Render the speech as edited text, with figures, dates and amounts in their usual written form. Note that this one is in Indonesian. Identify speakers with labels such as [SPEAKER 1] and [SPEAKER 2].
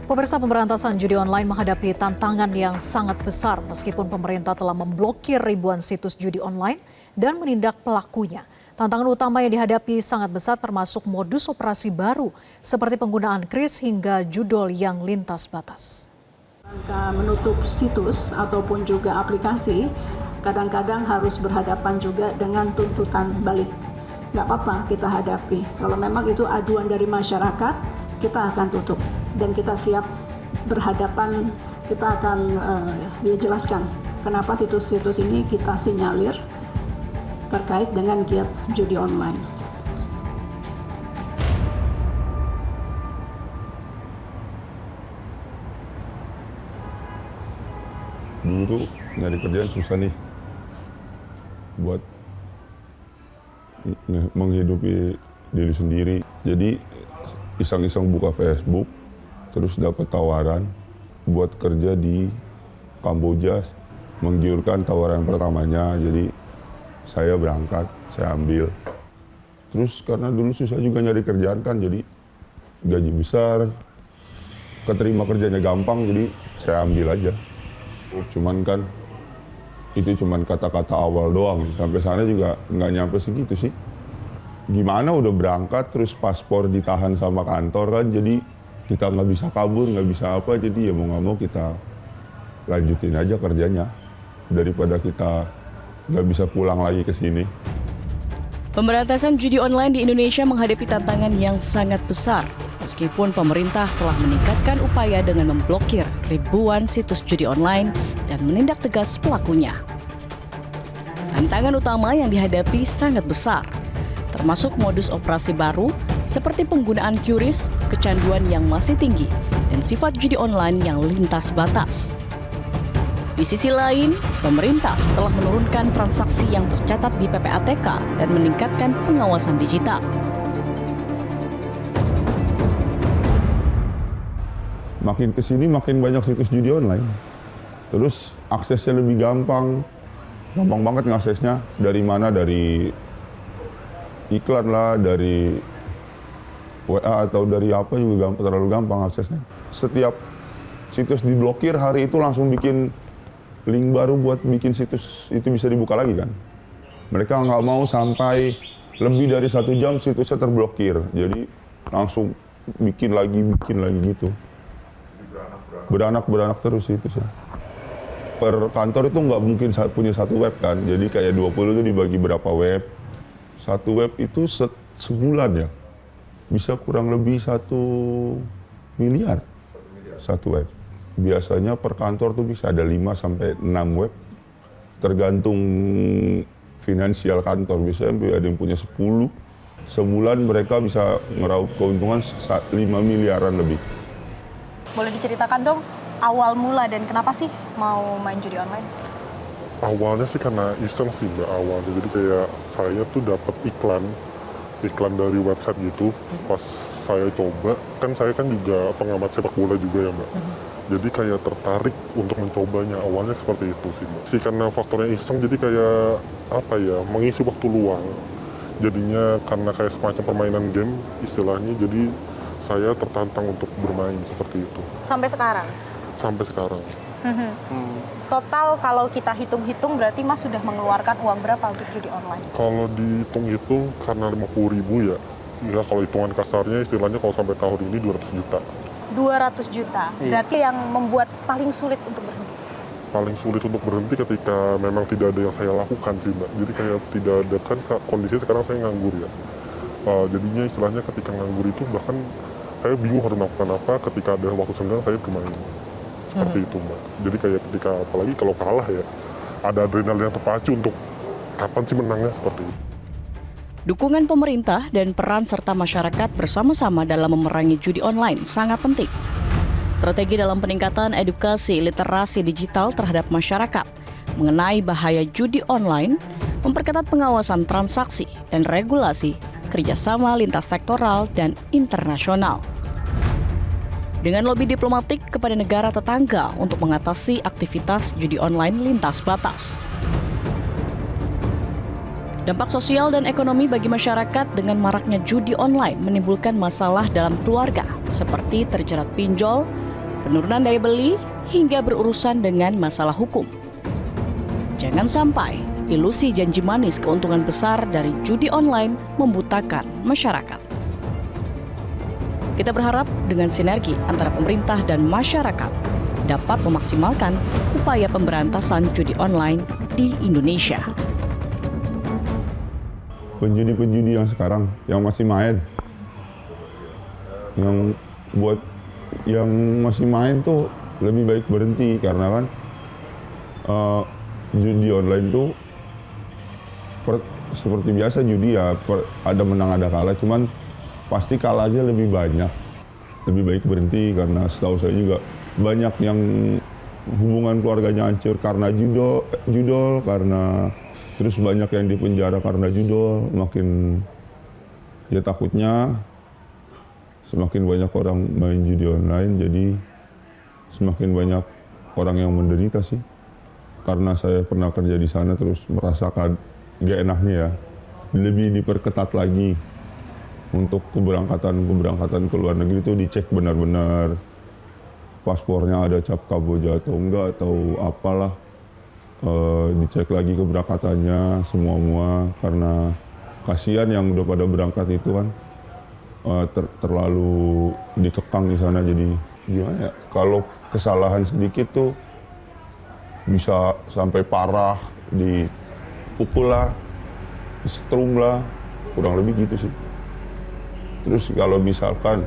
[SPEAKER 1] Pemirsa, pemberantasan judi online menghadapi tantangan yang sangat besar meskipun pemerintah telah memblokir ribuan situs judi online dan menindak pelakunya. Tantangan utama yang dihadapi sangat besar termasuk modus operasi baru seperti penggunaan kris hingga judol yang lintas batas.
[SPEAKER 2] Menutup situs ataupun juga aplikasi kadang-kadang harus berhadapan juga dengan tuntutan balik. Nggak apa-apa kita hadapi. Kalau memang itu aduan dari masyarakat, kita akan tutup dan kita siap berhadapan. Kita akan jelaskan kenapa situs-situs ini kita sinyalir terkait dengan giat judi online.
[SPEAKER 3] Dulu tuh nyari kerjaan susah nih buat menghidupi diri sendiri. Jadi iseng-iseng buka Facebook, terus dapat tawaran buat kerja di Kamboja. Menggiurkan tawaran pertamanya, jadi saya berangkat, saya ambil. Terus karena dulu susah juga nyari kerjaan kan, jadi gaji besar, keterima kerjanya gampang, jadi saya ambil aja. Cuman kan itu cuman kata-kata awal doang, sampai sana juga nggak nyampe segitu sih. Gimana udah berangkat terus paspor ditahan sama kantor kan, jadi kita nggak bisa kabur, nggak bisa apa, jadi ya mau nggak mau kita lanjutin aja kerjanya daripada kita nggak bisa pulang lagi ke sini.
[SPEAKER 4] Pemberantasan judi online di Indonesia menghadapi tantangan yang sangat besar meskipun pemerintah telah meningkatkan upaya dengan memblokir ribuan situs judi online dan menindak tegas pelakunya. Tantangan utama yang dihadapi sangat besar, termasuk modus operasi baru seperti penggunaan QRIS, kecanduan yang masih tinggi, dan sifat judi online yang lintas batas. Di sisi lain, pemerintah telah menurunkan transaksi yang tercatat di PPATK dan meningkatkan pengawasan digital.
[SPEAKER 3] Makin kesini makin banyak situs judi online. Terus aksesnya lebih gampang banget ngaksesnya. Dari mana? Dari iklan lah, dari WA atau dari apa juga terlalu gampang aksesnya. Setiap situs diblokir, hari itu langsung bikin link baru buat bikin situs itu bisa dibuka lagi kan. Mereka nggak mau sampai lebih dari 1 jam situsnya terblokir. Jadi langsung bikin lagi gitu. Beranak terus itu sih. Per kantor itu nggak mungkin punya satu web kan. Jadi kayak 20 itu dibagi berapa web. Satu web itu sebulan ya, bisa kurang lebih 1 miliar satu web. Biasanya per kantor tuh bisa ada 5 sampai 6 web, tergantung finansial kantor. Biasanya ada yang punya 10, sebulan mereka bisa ngeraup keuntungan 5 miliaran lebih.
[SPEAKER 5] Boleh diceritakan dong awal mula dan kenapa sih mau main judi online?
[SPEAKER 6] Awalnya sih karena iseng sih Mbak awalnya, jadi kayak saya tuh dapat iklan dari website gitu. Pas saya coba, kan saya kan juga pengamat sepak bola juga ya Mbak. Jadi kayak tertarik untuk mencobanya, awalnya seperti itu sih Mbak. Sih karena faktornya iseng, jadi kayak apa ya, mengisi waktu luang. Jadinya karena kayak semacam permainan game istilahnya, jadi saya tertantang untuk bermain seperti itu.
[SPEAKER 5] Sampai sekarang?
[SPEAKER 6] Sampai sekarang.
[SPEAKER 5] Total kalau kita hitung-hitung berarti Mas sudah mengeluarkan uang berapa untuk judi online?
[SPEAKER 6] Kalau dihitung itu karena 50.000 ya, kalau hitungan kasarnya istilahnya kalau sampai tahun ini 200 juta.
[SPEAKER 5] 200 juta, berarti yang membuat paling sulit untuk berhenti?
[SPEAKER 6] Paling sulit untuk berhenti ketika memang tidak ada yang saya lakukan sih Mbak. Jadi kayak tidak ada, kan kondisinya sekarang saya nganggur ya. Jadinya istilahnya ketika nganggur itu bahkan saya bingung harus melakukan apa, ketika ada waktu senggang saya bermain. Seperti itu Mbak. Jadi kayak ketika apalagi kalau kalah ya, ada adrenalin yang terpacu untuk kapan sih menangnya seperti itu.
[SPEAKER 4] Dukungan pemerintah dan peran serta masyarakat bersama-sama dalam memerangi judi online sangat penting. Strategi dalam peningkatan edukasi literasi digital terhadap masyarakat mengenai bahaya judi online, memperketat pengawasan transaksi dan regulasi, kerjasama lintas sektoral dan internasional. Dengan lobi diplomatik kepada negara tetangga untuk mengatasi aktivitas judi online lintas batas. Dampak sosial dan ekonomi bagi masyarakat dengan maraknya judi online menimbulkan masalah dalam keluarga, seperti terjerat pinjol, penurunan daya beli, hingga berurusan dengan masalah hukum. Jangan sampai ilusi janji manis keuntungan besar dari judi online membutakan masyarakat. Kita berharap dengan sinergi antara pemerintah dan masyarakat dapat memaksimalkan upaya pemberantasan judi online di Indonesia.
[SPEAKER 3] Penjudi-penjudi yang sekarang, yang masih main, yang masih main tuh lebih baik berhenti, karena kan judi online tuh seperti biasa judi ya, ada menang ada kalah, cuman pasti kalahnya lebih banyak. Lebih baik berhenti, karena setahu saya juga banyak yang hubungan keluarganya hancur karena judol, karena terus banyak yang dipenjara karena judol. Makin ya takutnya semakin banyak orang main judi online, jadi semakin banyak orang yang menderita sih. Karena saya pernah kerja di sana, terus merasakan gak enaknya ya, lebih diperketat lagi untuk keberangkatan ke luar negeri itu dicek benar-benar paspornya ada cap Kamboja atau enggak atau apalah, dicek lagi keberangkatannya semua, karena kasihan yang udah pada berangkat itu kan terlalu dikekang di sana. Jadi gimana ya, kalau kesalahan sedikit tuh bisa sampai parah, dipukul lah, di setrum lah, kurang lebih gitu sih. Terus kalau misalkan